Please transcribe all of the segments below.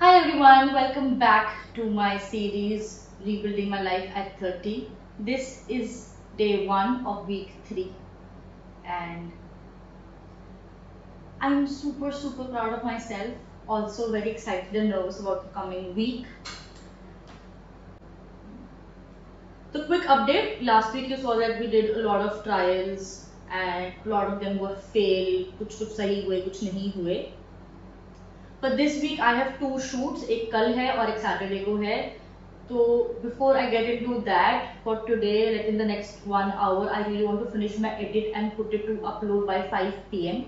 Hi everyone, welcome back to my series Rebuilding My Life at 30. This is day one of week three, and I'm super proud of myself. Also, very excited and nervous about the coming week. So, quick update last week you saw that we did a lot of trials, and a lot of them were fail, कुछ सही हुए, कुछ नहीं हुए. But this week I have two shoots, एक कल है और एक Saturday को है. So before I get into that, for today, like in the next 1 hour, I really want to finish my edit and put it to upload by 5 p.m.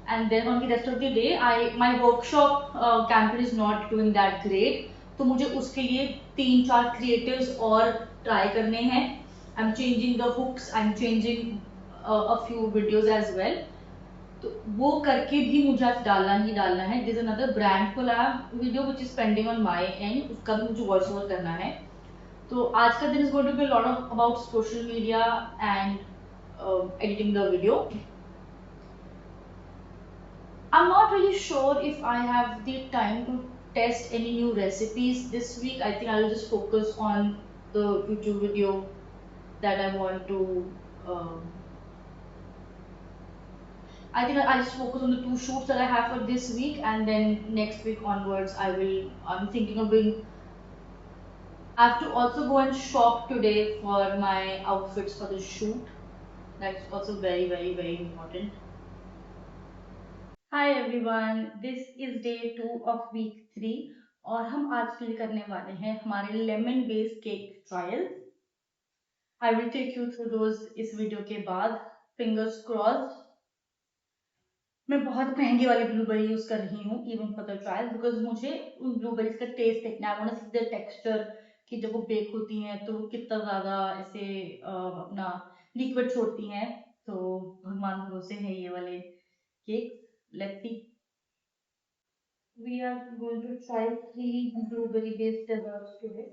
And then on the rest of the day, my workshop campaign is not doing that great. तो मुझे उसके लिए 3-4 creatives और try करने हैं. I'm changing the hooks. I'm changing a few videos as well. तो वो करके भी मुझे आज डालना ही डालना है. There's another brand collab video which is pending on my end. उसका भी मुझे वॉइस ओवर करना है. तो आज का दिन is going to be a lot of about social media and editing the video. I'm not really sure if I have the time to test any new recipes this week. I think I'll just focus on the YouTube video that I want to. I think I'll just focus on the two shoots that I have for this week, and then next week onwards, I will. I'm thinking of doing. I have to also go and shop today for my outfits for the shoot. That's also very important. Hi everyone, this is day 2 of week 3 और हम आज के लिए करने वाले हैं हमारे lemon based cake trial. I will take you through those इस वीडियो के बाद. Fingers crossed. मैं बहुत महंगी वाली ब्लूबेरी यूज कर रही हूँ even for the trial because मुझे उन ब्लूबेरीज का टेस्ट देखना है. I want to see the texture कि जब वो बेक होती हैं तो वो कितना ज्यादा ऐसे अपना लिक्विड छोड़ती हैं. तो भगवान भरोसे हैं ये वाले cake. Let's see. We are going to try three blueberry based desserts today.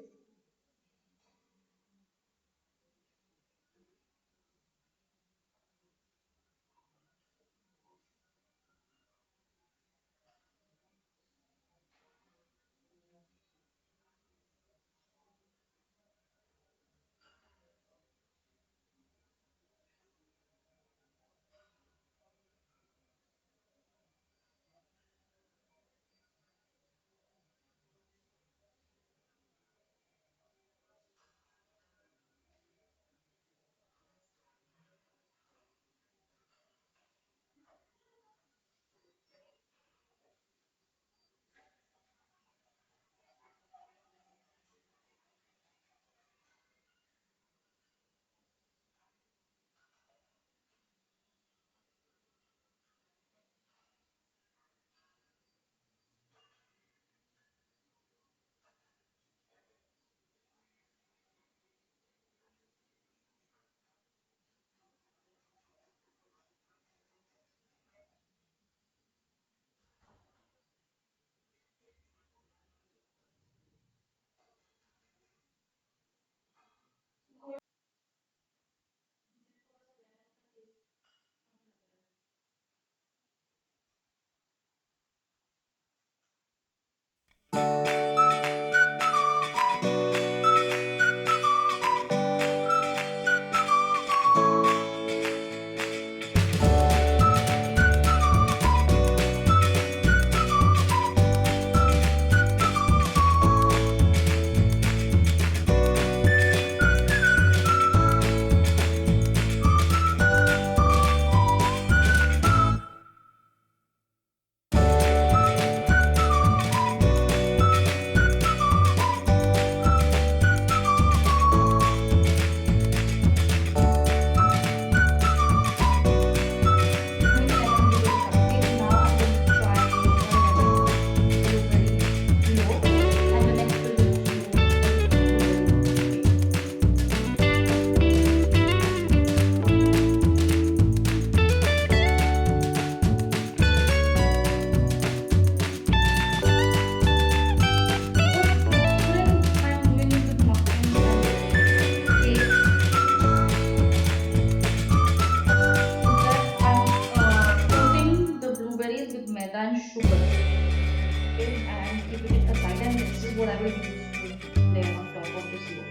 keep it aside, and this is what I will use to layer on top of this yolk.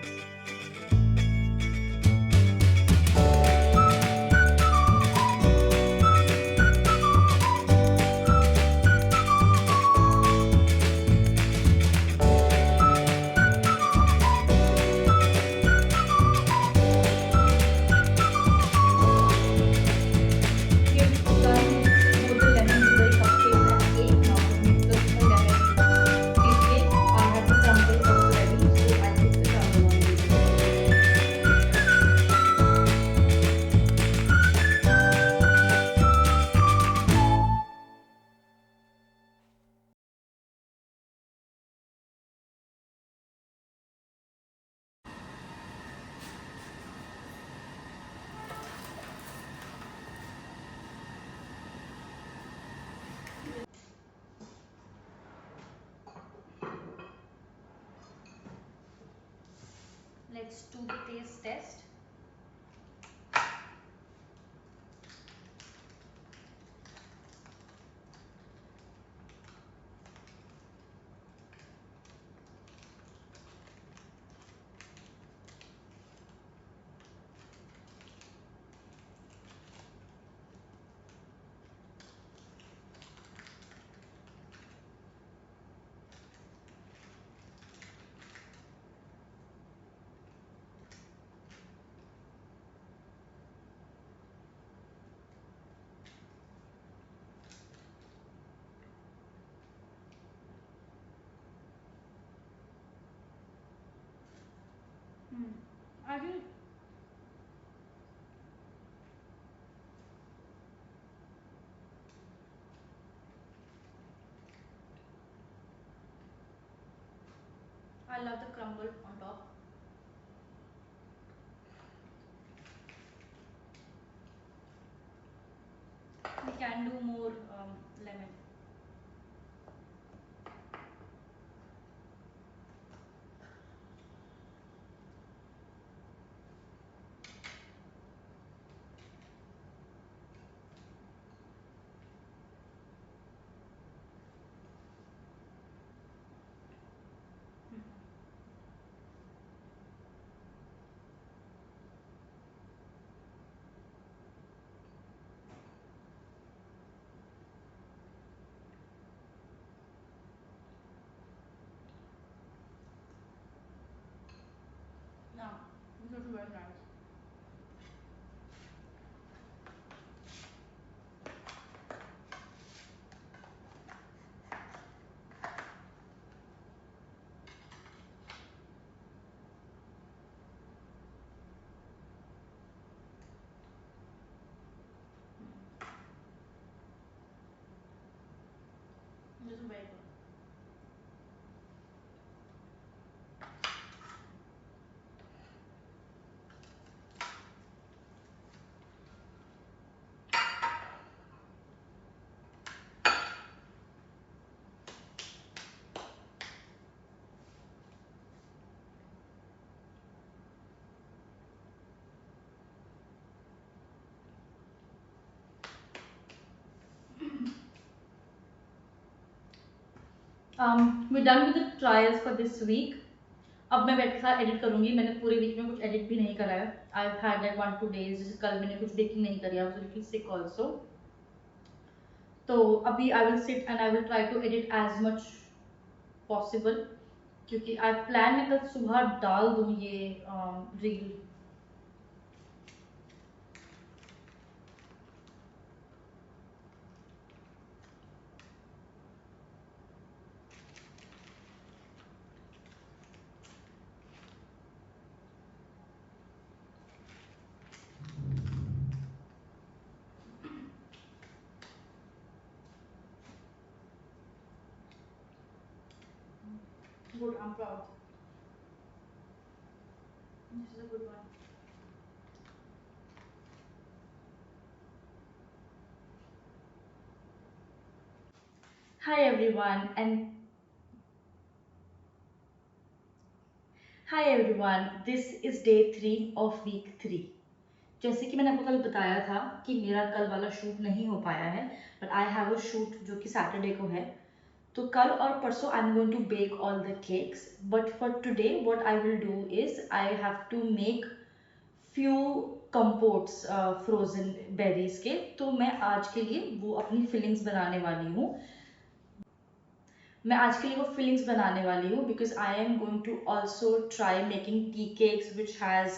Let's do the taste test. I think I love the crumble on top. We can do more lemon. Yeah, this is very nice. This is very good. We're done with the trials for this week. अब मैं बैठ के साथ edit करूंगी. मैंने पूरे week में कुछ एडिट भी नहीं करा है. I've had like 1-2 days. जैसे कल मैंने कुछ बेकिंग नहीं करी. I was a little sick also. तो अभी I will sit and I will try to edit as much possible. क्योंकि I plan मैं कल सुबह डाल दूँ ये reel. Good, I'm proud. This is a good one. Hi everyone and Hi everyone, this is day 3 of week 3. जैसे कि मैंने आपको कल बताया था कि मेरा कल वाला शूट नहीं हो पाया है, but I have a shoot जो कि सैटरडे को है. तो कल और परसों I am going to bake all the cakes, but for today what I will do is I have to make few compotes frozen berries के। तो मैं आज के लिए वो अपनी फिलिंग्स बनाने वाली हूँ। मैं आज के लिए वो फिलिंग्स बनाने वाली हूँ because I am going to also try making tea cakes which has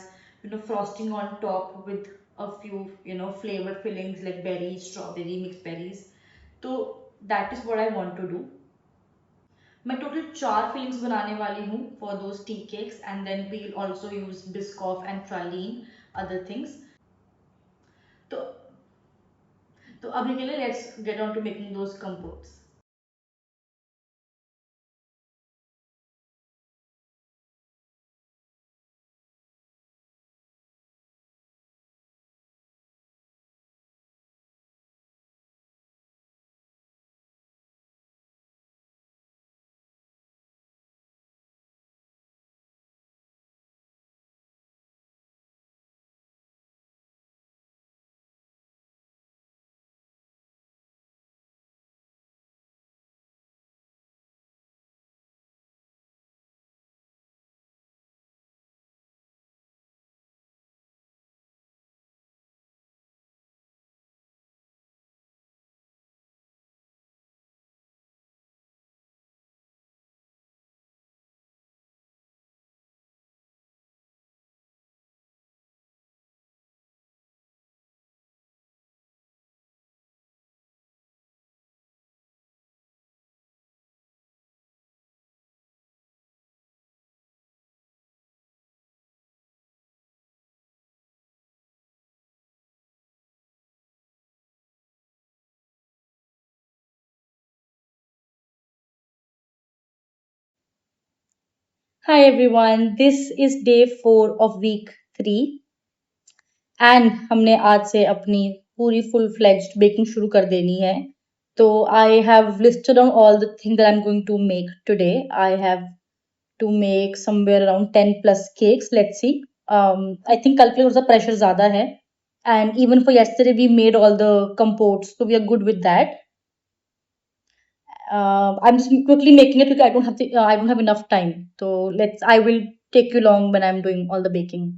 frosting on top with a few flavored fillings like berries, strawberry, mixed berries. तो that is what I want to do. मैं total 4 fillings बनाने वाली हूँ for those tea cakes and then we will also use Biscoff and praline other things. तो अभी के लिए let's get on to making those compotes. Hi everyone, this is day 4 of week 3 and हमने आज से अपनी पूरी फुल फ्लेज्ड बेकिंग शुरू कर देनी है। तो I have listed on all the thing that I am going to make today. I have to make somewhere around 10 plus cakes. Let's see, I think कल के लिए थोड़ा सा प्रेशर ज़्यादा है and even for yesterday we made all the compotes, so we are good with that. I'm just quickly making it because I don't have enough time. So I will take you along when I'm doing all the baking.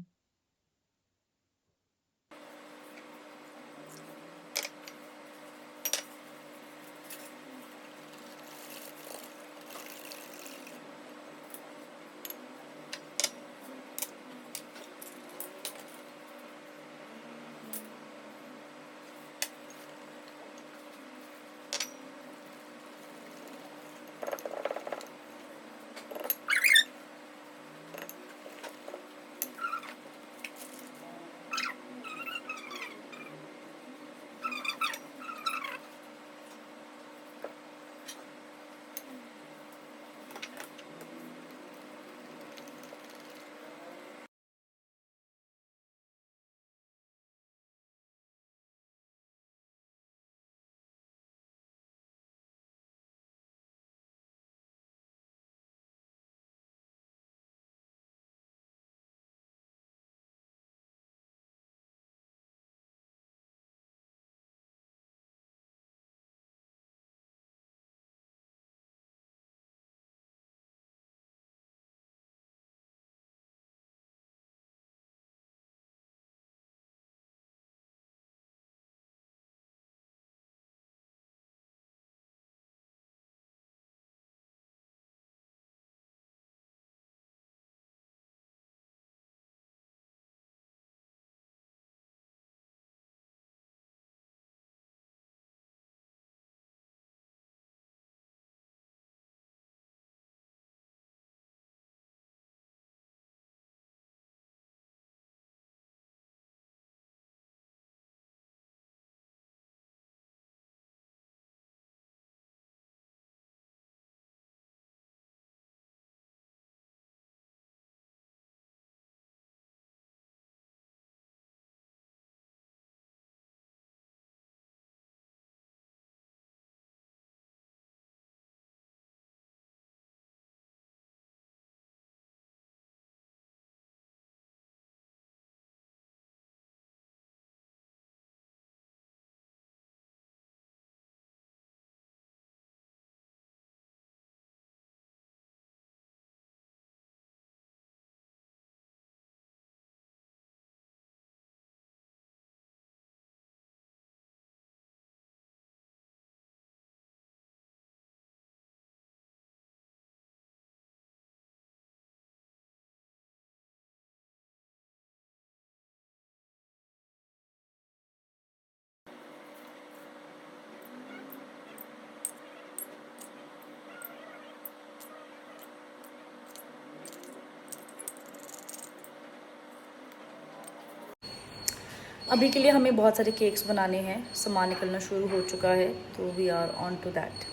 अभी के लिए हमें बहुत सारे cakes बनाने हैं, सामान निकलना शुरू हो चुका है, तो we are on to that.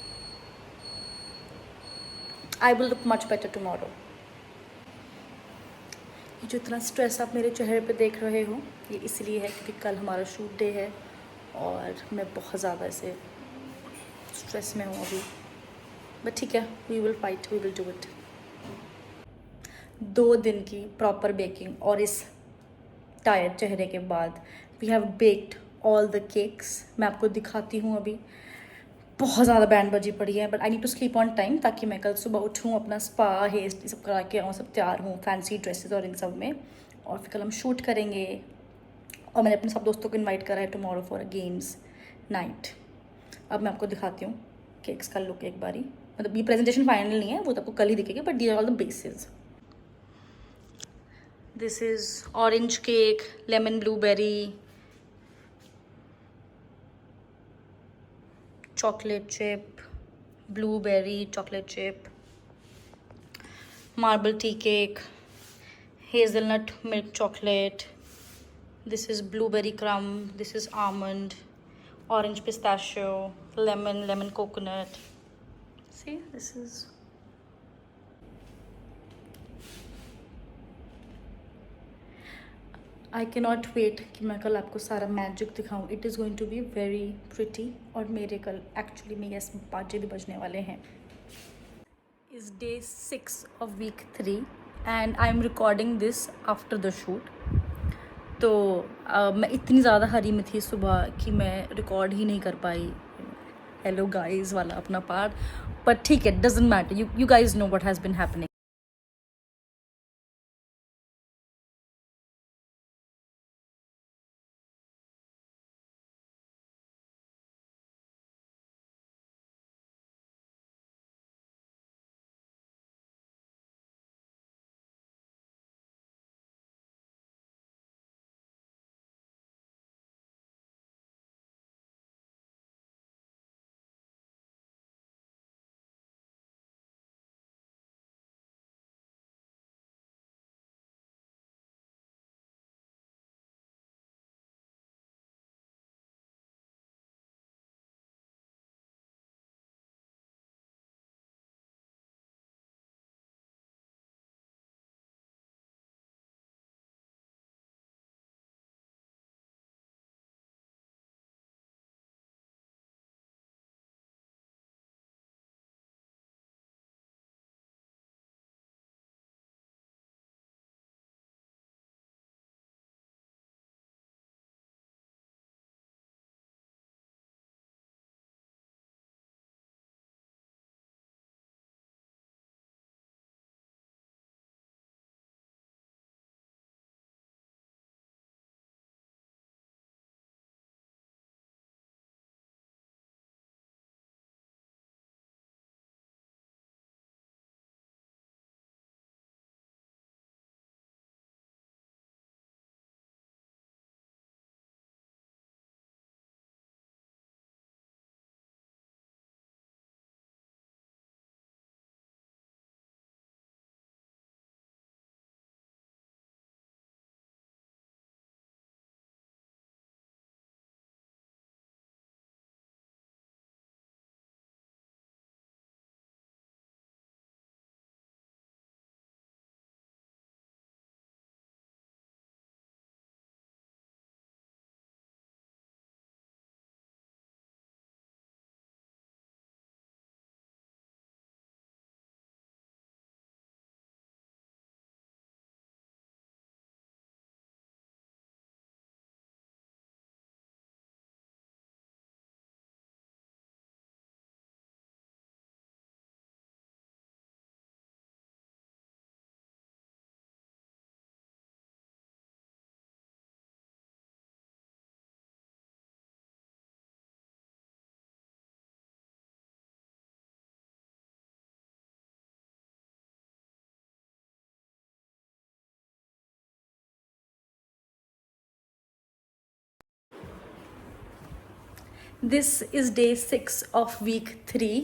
I will look much better tomorrow. ये जो इतना स्ट्रेस आप मेरे चेहरे पे देख रहे हो, ये इसलिए है क्योंकि कल हमारा शूट डे है और मैं बहुत ज़्यादा ऐसे स्ट्रेस में हूँ अभी. बट ठीक है, we will fight, we will do it. 2 दिन की प्रॉपर बेकिंग और इस टायर्ड चेहरे के बाद we have baked all the cakes. मैं आपको दिखाती हूँ अभी. बहुत ज़्यादा बैंड बजी पड़ी है, but I need to sleep on time ताकि मैं कल सुबह उठूँ, अपना स्पा हेयर ये सब करा के आऊँ, सब तैयार हूँ फैंसी ड्रेसेस और इन सब में, और फिर कल हम शूट करेंगे. और मैंने अपने सब दोस्तों को इनवाइट करा है tomorrow for a games night. अब मैं आपको दिखाती हूँ केक्स का लुक एक बारी. मतलब ये प्रेजेंटेशन फाइनल नहीं है, वो तो आपको कल ही दिखेगी, but they are all the basis. This is orange cake, lemon blueberry, chocolate chip, blueberry chocolate chip, marble tea cake, hazelnut milk chocolate. This is blueberry crumb. This is almond, orange pistachio, lemon coconut. See, this is. आई के not wait कि मैं कल आपको सारा magic दिखाऊँ. It is going to be very pretty. और मेरे कल एक्चुअली में यस 5 बजे भी बजने वाले हैं. Is day 6 of week 3 and I am recording this after the shoot. तो मैं इतनी ज़्यादा हरी में थी सुबह कि मैं रिकॉर्ड ही नहीं कर पाई हेलो गाइज वाला अपना पार्ट. बट ठीक है, doesn't matter. You guys know what has been happening. This is day 6 of week 3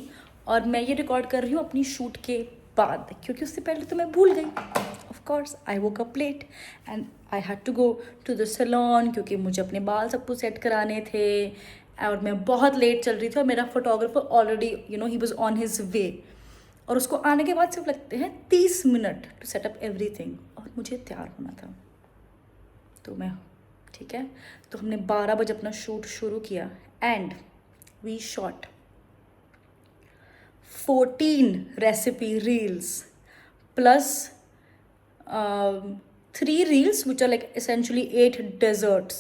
और मैं ये रिकॉर्ड कर रही हूँ अपनी शूट के बाद, क्योंकि उससे पहले तो मैं भूल गई. Of course, I woke up late and I had to go to the salon क्योंकि मुझे अपने बाल सबको सेट कराने थे और मैं बहुत लेट चल रही थी और मेरा फोटोग्राफर ऑलरेडी ही वॉज ऑन हिज वे और उसको आने के बाद सिर्फ लगते हैं 30 minute to set up everything और मुझे तैयार होना था। तो मैं ठीक है, तो हमने 12 बजे अपना शूट शुरू किया and we shot 14 recipe reels plus 3 reels which are like essentially 8 desserts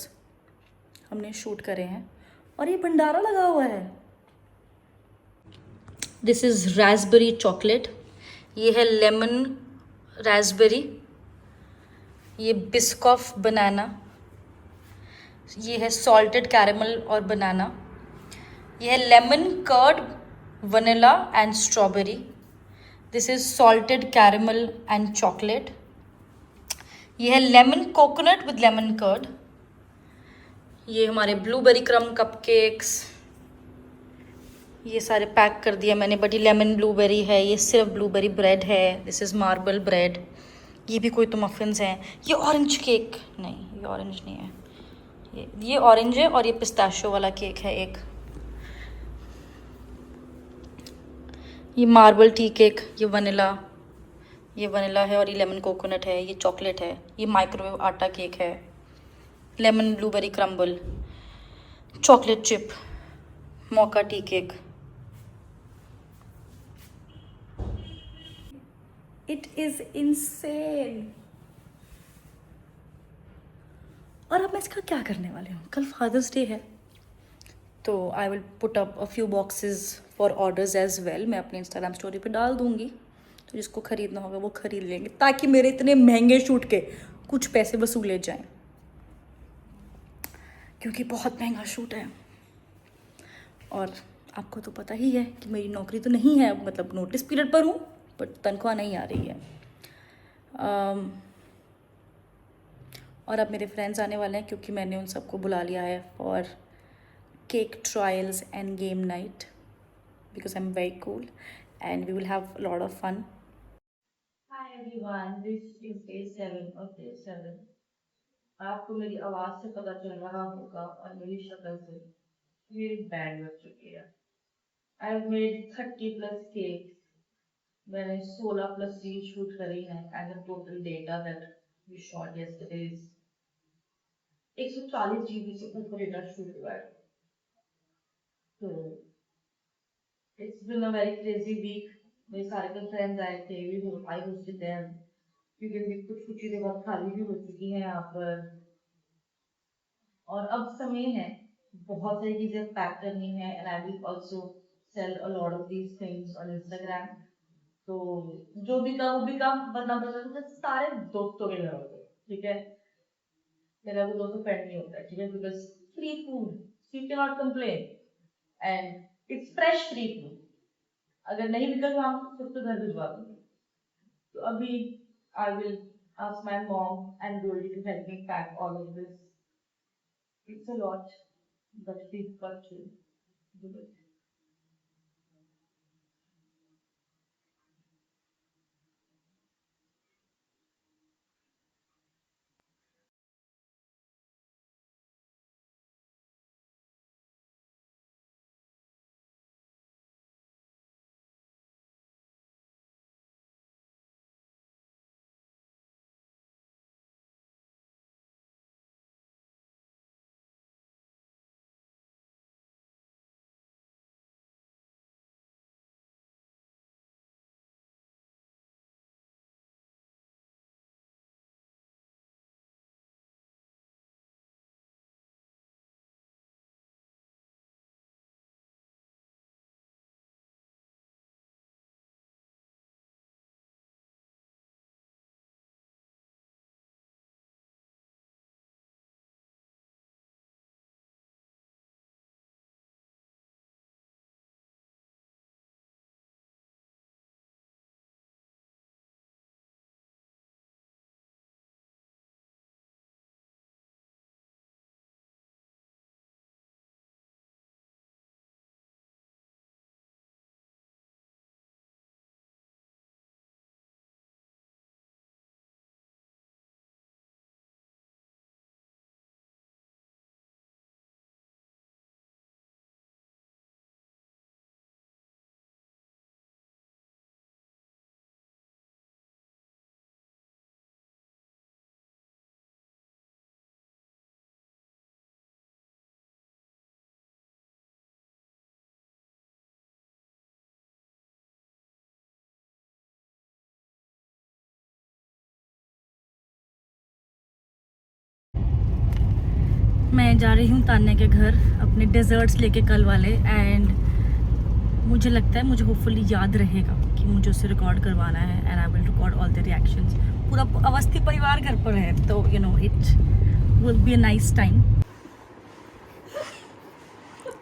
हमने शूट करे हैं और ये भंडारा लगा हुआ है। दिस इज़ रास्पबेरी चॉकलेट, ये है लेमन रास्पबेरी, ये बिस्कॉफ बनाना, ये है सॉल्टेड कैरेमल और बनाना, ये है lemon curd vanilla and strawberry, this is salted caramel and chocolate, ये है lemon coconut with lemon curd, ये हमारे ब्लूबेरी क्रम कपकेक्स, ये सारे पैक कर दिया मैंने, बट ये लेमन ब्लूबेरी है, ये सिर्फ ब्लूबेरी ब्रेड है, दिस इज़ मार्बल ब्रेड, ये भी कोई तो मफिन्स हैं, ये ऑरेंज केक नहीं, ये ऑरेंज नहीं है, ये ऑरेंज है और ये पिस्ताशियो वाला केक है एक, ये मार्बल टी केक, ये वनीला है और ये लेमन कोकोनट है, ये चॉकलेट है, ये माइक्रोवेव आटा केक है, lemon blueberry crumble, chocolate chip, mocha tea cake. It is insane. और अब मैं इसका क्या करने वाली हूँ, कल फादर्स डे है तो I will put up a few boxes for orders as well, मैं अपने इंस्टाग्राम स्टोरी पे डाल दूँगी, तो जिसको ख़रीदना होगा वो ख़रीद लेंगे ताकि मेरे इतने महंगे शूट के कुछ पैसे वसूले जाएं, क्योंकि बहुत महंगा शूट है। और आपको तो पता ही है कि मेरी नौकरी तो नहीं है, मतलब नोटिस पीरियड पर हूँ बट तनख्वाह नहीं आ रही है। और अब मेरे फ्रेंड्स आने वाले हैं क्योंकि मैंने उन सबको बुला लिया है for cake trials and game night because I'm very cool and we will have a lot of fun. Hi everyone, this is day 7 of day 7. आपको मेरी आवाज से पता चल रहा होगा और मेरी शक्ल से मेरी बैंड बज चुकी है। I've made 30 plus cakes. मैंने 16 plus रील शूट करी है and the total data that we shot yesterday is 140 GB से ऊपर डेटा शूट हुआ है। तो it's been a very crazy week. मेरे सारे के फ्रेंड्स आए थे, I hosted them क्योंकि कुछ चीजें बहुत खाली भी हो चुकी हैं यहाँ पर और अब समय है बहुत सारी चीजें पैक करनी है and I will also sell a lot of these things on Instagram. तो जो भी काम वो भी काम बनना पड़ता है सारे दोस्तों के घर होते, ठीक है, मेरा वो दोस्तों फ्रेंड नहीं होता है, ठीक है, because free food so you cannot complain and it's fresh free food. अगर नहीं निकल रहा हूँ तो घर भिजवा दूंगी। तो अभी I will ask my mom and Goldie to help me pack all of this. It's a lot, but we've got to do it. मैं जा रही हूँ तान्या के घर अपने डेजर्ट्स लेके कल वाले, एंड मुझे लगता है मुझे होपफुली याद रहेगा कि मुझे उससे रिकॉर्ड करवाना है, and I will record all the reactions. पूरा अवस्थी परिवार घर पर है, तो you know it will be a nice time.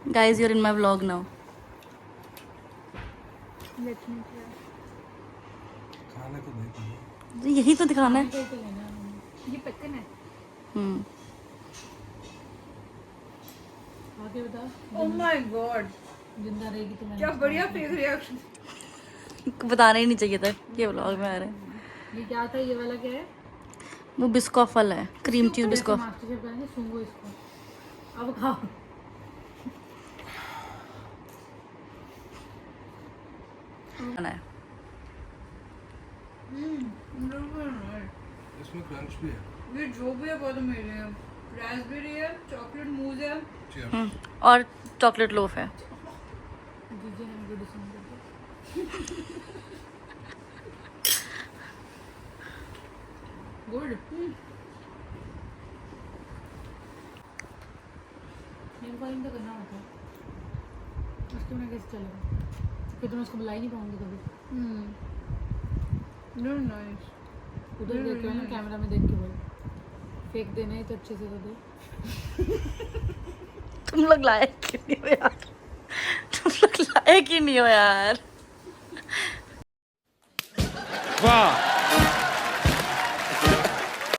Guys, you are in my vlog now. यही तो दिखाना है। ये पक्कन है। आगे बता। ओह माय गॉड, जिंदा रहेगी तो क्या बढ़िया फेस रिएक्शन। बताना ही नहीं चाहिए था ये व्लॉग में आ रहे हैं। ये क्या था, ये वाला क्या है? वो बिस्कॉफ वाला है, cream cheese Biscoff. Master chef का है, सूंघो इसको अब खाओ। है इसमें क्रंच भी है। ये जो भी है बहुत अमेजिंग है। रास्पबेरी है, चॉकलेट मूज है और चॉकलेट लोफ है। दीजिए ना मुझे डिसाइड गुड। मेरे को इनका करना होता है, उसके बिना कैसे चलेगा? फिर तो मैं उसको बुला ही नहीं पाऊंगी कभी। नाइस। उधर देख के ना, कैमरा में देख के बोल, फेंक देना है तो अच्छे से तो दे। तुम लोग लायक ही नहीं हो यार, तुम लोग लायक ही नहीं हो यार। वाह